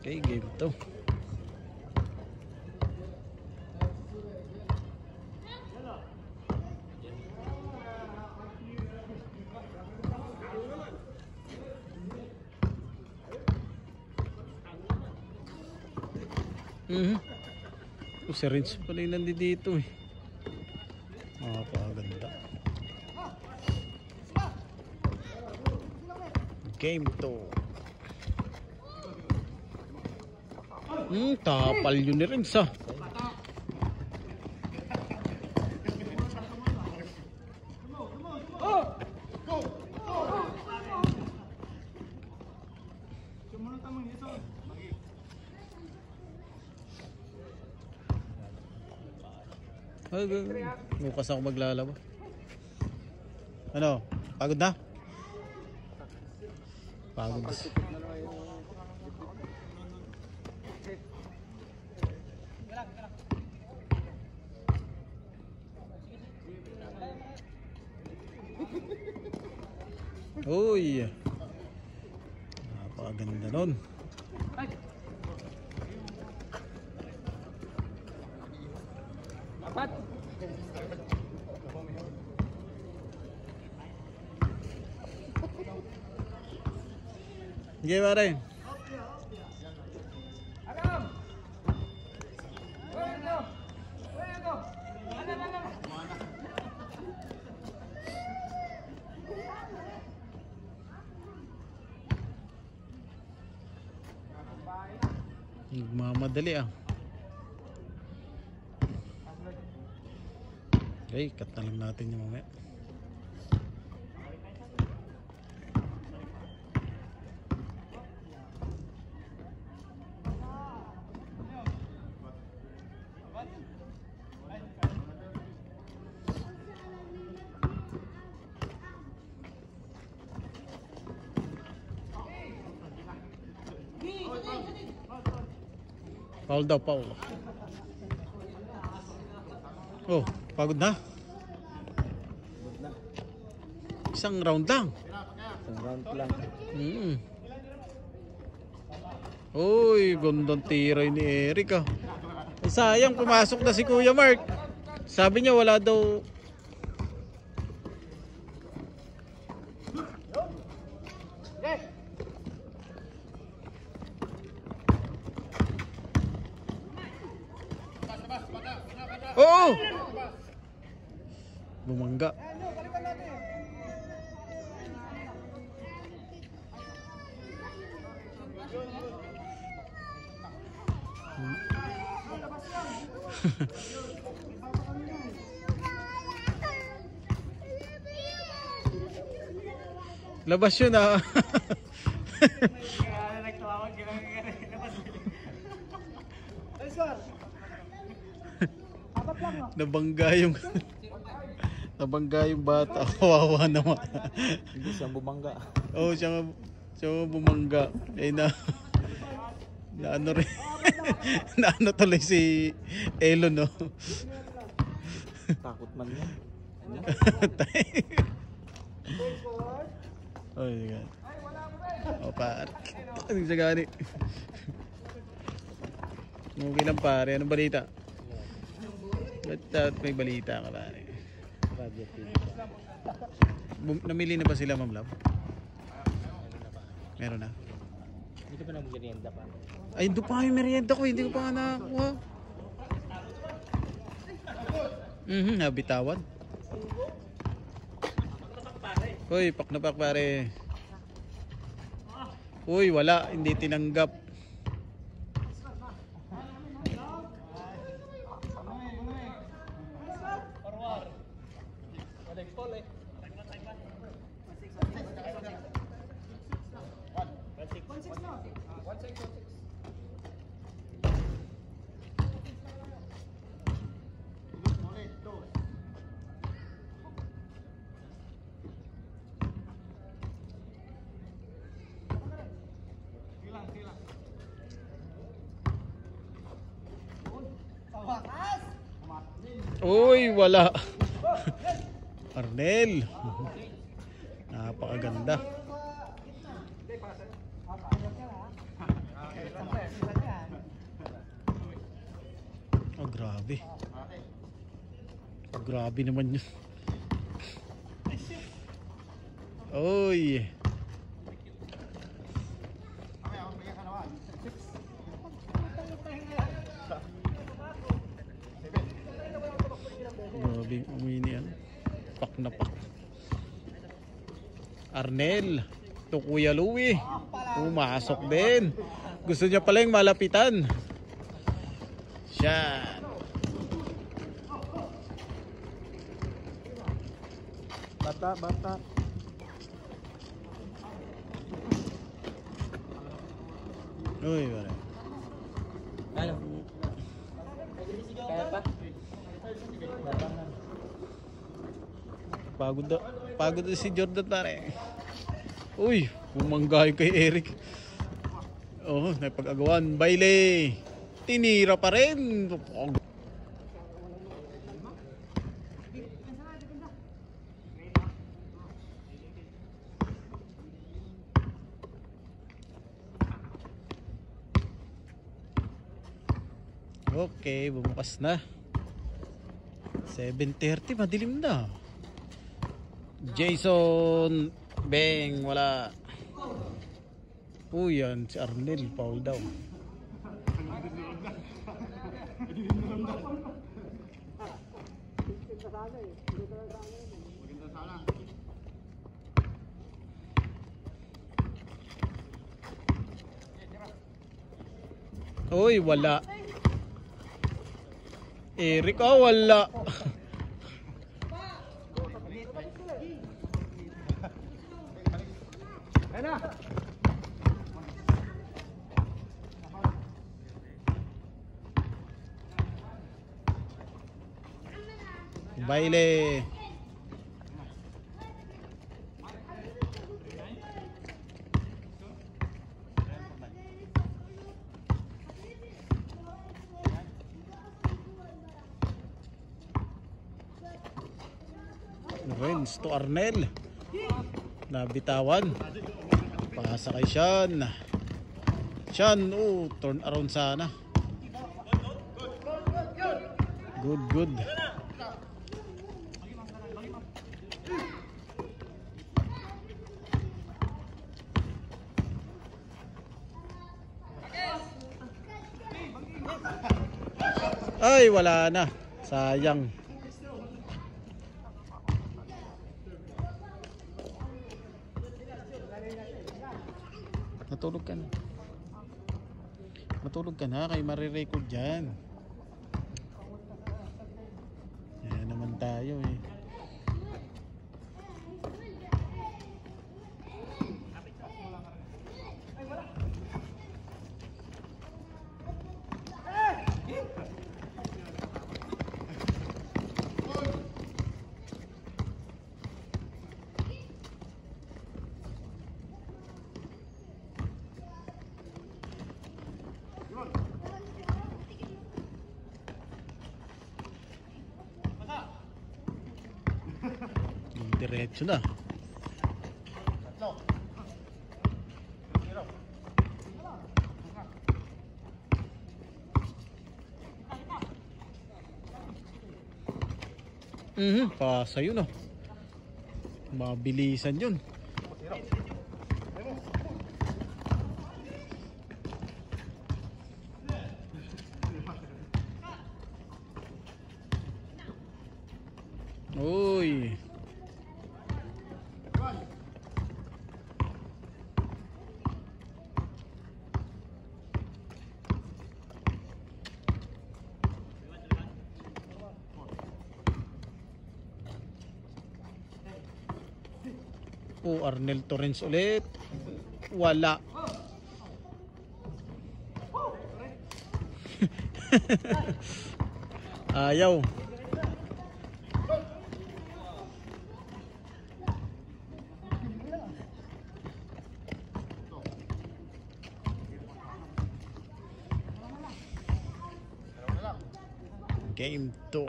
Okay, game to. Si Rins pala yung nandito eh. Napakaganda. Game to. Tapal yun ni Rins ah. Bukas ako maglalaba. Ano? Pagod na? Pagod na. Uy! Napakaganda nun. Dapat! Sige pare. Nagmamadali ah. Okay, cut na lang natin yung mamaya. Foul daw, foul. Oh, pagod na? Isang round lang. Isang round lang. Uy, gandang tiray ni Eric ah. Sayang, pumasok na si Kuya Mark. Sabi niya wala daw. Oh! Bumangga. Labas yun ah. Nabangga yung bata. Kawawa naman. Hindi siya bumangga. Oo, siya bumangga. Eh na ano rin. Na ano tuloy si Elon no. Takot man yan. Oh my God. Oh pare. Ano sa gani? Okay lang pare. Anong balita? Ba't may balita ka pare? Namili na ba sila Ma'am Love? Meron na. Hindi ka pa nang merienda pa? Ay, doon pa yung merienda ko. Hindi ko pa nakakuha. Nabitawan. Uy, pak na pak pare. Uy, wala. Hindi tinanggap. Uy, wala. Arnel. Napakaganda. Grabe. Grabe naman yun. Oy. Grabe umini yan. Pak na pak. Arnel. To Kuya Louie. Pumasok din. Gusto niya pala yung malapitan. Siya. Bata. Uy, wala. Ano? Kaya pa? Pagod na si Jordan pare. Uy, bumanggay kay Eric. Oh, napag-agawan. Baile. Tinira pa rin. Okay, bumukas na. 7:30, madilim na. Jason Beng, wala. Yan, si Arnel, foul daw. Uy, wala. Eric, wala. Baile. Renz to Arnel. Nabitawan. Pasa kay Sean. Sean, turn around sana. Good. Ay, wala na. Sayang. Matulog ka na. Kay marirecord dyan. Yan naman tayo eh. Diretso na. Pasa yun mabilisan yun. Uy. Arnel Torrens ulit. Wala. Ayaw. Game 2.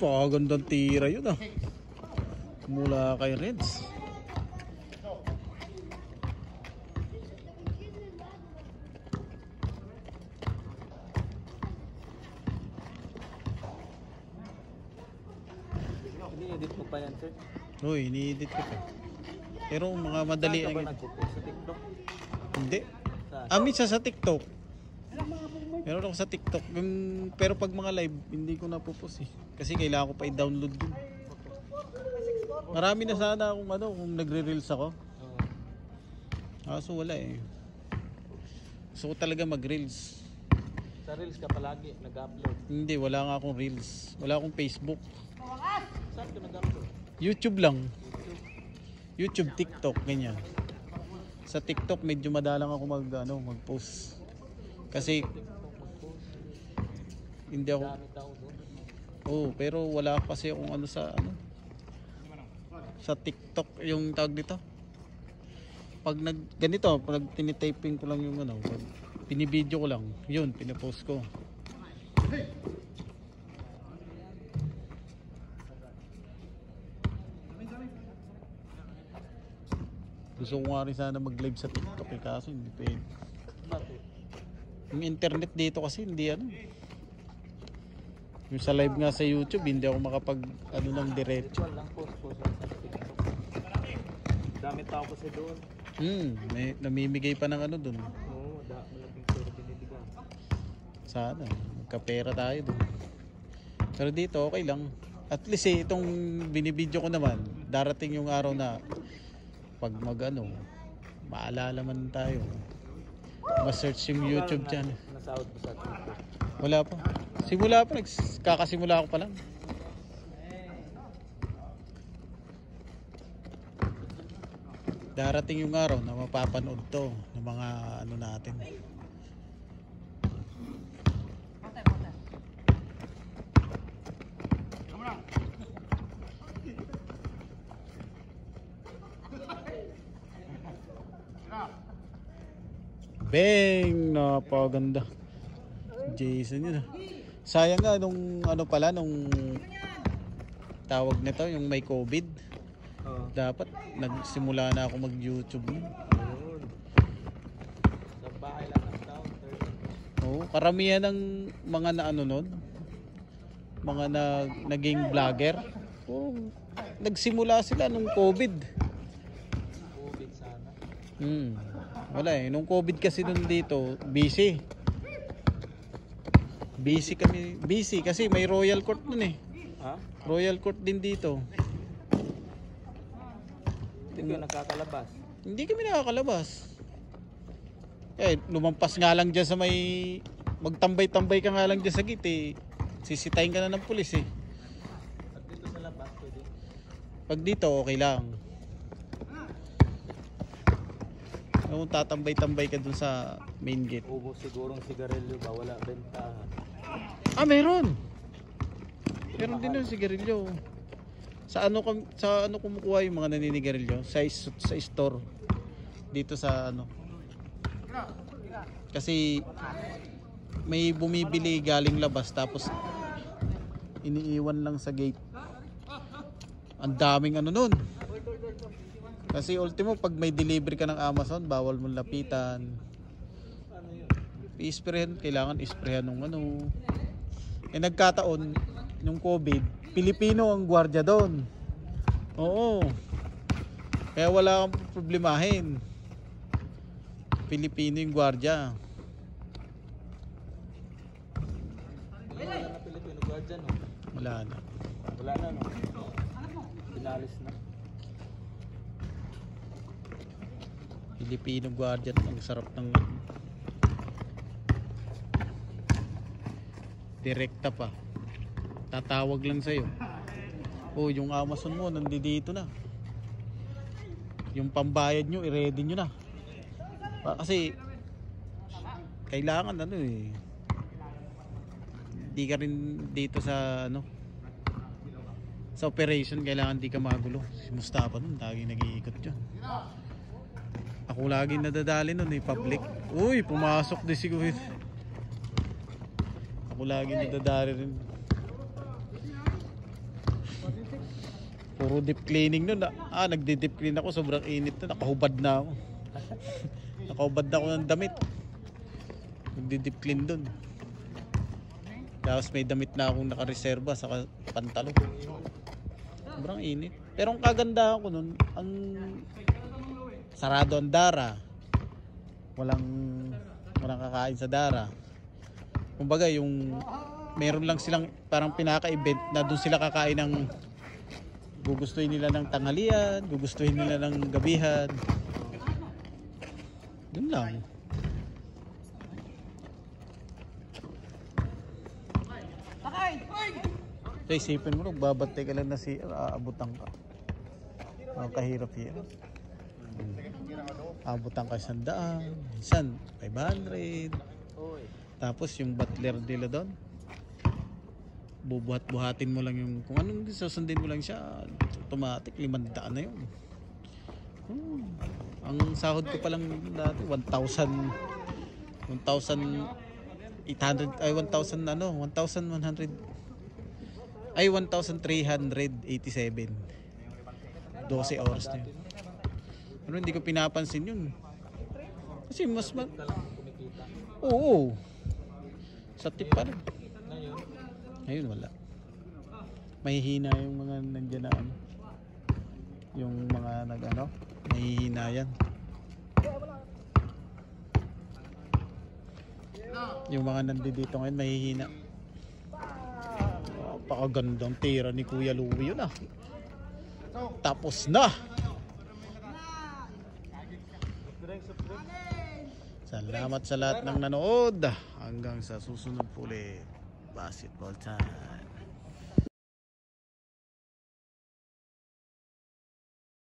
Pagandang tira yun ah. Mula kay Reds. Ini-edit mo pa yan, sir? Uy, ini-edit ko pa. Pero mga madali Saan ka ba ang... nagpo-post? Sa TikTok? Hindi. Saan? Minsan sa TikTok. Meron ako sa TikTok. Pero pag mga live, hindi ko napopost eh. Kasi kailangan ko pa i-download yun. Marami na sana kung kung nagre-reels ako. Kaso wala eh. Gusto ko talaga mag-reels. Sa Reels ka palagi, nag-upload. Hindi, wala nga akong reels. Wala akong Facebook. Saan ka nag-upload? YouTube lang. YouTube, TikTok, ganyan. Sa TikTok medyo madalang ako mag-post. Kasi hindi ako. Dami tao doon. Oh, pero wala kasi akong sa TikTok yung tawag dito. Pag ganito, pag tinitaping ko lang yung pag pinibideo ko lang, yun, pinapost ko. Gusto ko nga rin sana mag-live sa TikTok kaso hindi pwede. Bakit? Yung internet dito kasi hindi yung sa live nga sa YouTube hindi ako makapag ng diretso. Virtual lang post sa TikTok. Dami tao kasi doon. May namimigay pa ng doon. Oo, malaking pera binibigyan. Sana magkapera tayo doon. Pero dito okay lang. At least itong binibideo ko naman, darating yung araw na pag maalala man tayo. Ma-search yung YouTube channel. Nasahod mo sa TikTok? Wala pa. Simula pa, kakasimula ako pa lang. Darating yung araw na mapapanood to ng mga natin. Bang! Napaganda. Jason yun. Sayang nga nung nung tawag nito, yung may COVID. Dapat nagsimula na ako mag-YouTube. Ayun. Sa bahay lang ng town, Oo, karamihan ng mga mga naging vlogger. Nagsimula sila nung COVID. COVID sana. Wala eh. Nung COVID kasi dito, busy. Busy kasi may Royal Court nun eh. Ha? Royal Court din dito. Hindi ka nakakalabas. Hindi kami nakakalabas. Lumampas nga lang dyan sa magtambay-tambay ka nga lang dyan sa gate eh. Sisitayin ka na ng pulis eh. At dito sa labas pwede. Pag dito okay lang. Kung tatambay-tambay ka dun sa main gate. Ubos sigurong sigarilyo ba? Wala bentahan. Meron. Meron din yung sigarilyo. Sa ano kumukuha yung mga naninigarilyo? Sa store. Dito sa Kasi may bumibili galing labas tapos iniiwan lang sa gate. Ang daming nun. Kasi ultimo pag may delivery ka ng Amazon, bawal mong lapitan. I-sprayhan, kailangan i-sprayhan ng nagkataon nung COVID, Pilipino ang gwardiya doon. Oo. Kaya wala kang problemahin. Pilipino yung gwardiya. Wala na Pilipino guardian, no? Wala na. Wala na, no? Pinalis na. Filipino guardian, ang sarap ng direkta pa. Tatawag lang sa'yo. Yung Amazon mo nandito na. Yung pambayad nyo, i-ready nyo na. Kasi kailangan hindi ka rin dito sa sa operation, kailangan di ka magulo. Si Mustafa nun, laging nag-iikot yun. Ako laging nadadali nun public. Uy, pumasok din siguro. Ako laging nadadali rin. Puro deep cleaning nun. Nagdi-deep clean ako. Sobrang init na. Nakahubad na ako. Nakahubad na ako ng damit. Nagdi-deep clean dun. Tapos may damit na akong nakareserba sa pantalon. Sobrang init. Pero ang kagandahan ko nun, ang sarado ang Dara. Walang kakain sa Dara. Kumbaga yung meron lang silang parang pinaka-event na doon sila kakain ng gugustuhin nila ng tanghalian, gugustuhin nila ng gabihan. Yun lang. So isipin mo, babantay ka lang na aabutan ka. Ang kahirap yan. Aabutan ka 100, minsan 500. Tapos yung butler nila doon, bubuhat-buhatin mo lang yung kung anong susundin mo lang siya, automatic 500 na yun. Ang sahod ko pa lang dati 1,800 ay 1,100 ay 1,387. 12 hours na yun. Pero hindi ko pinapansin yun. Kasi oo. Sa tip pa rin. Ngayon wala. Mahihina yung mga nandiyan na ano. Yung mga mahihina yan. Yung mga nandito ngayon mahihina. Napakagandang tira ni Kuya Louie yun ah. Tapos na. Salamat sa lahat ng nanood. Hanggang sa susunod po ulit. Basketball time.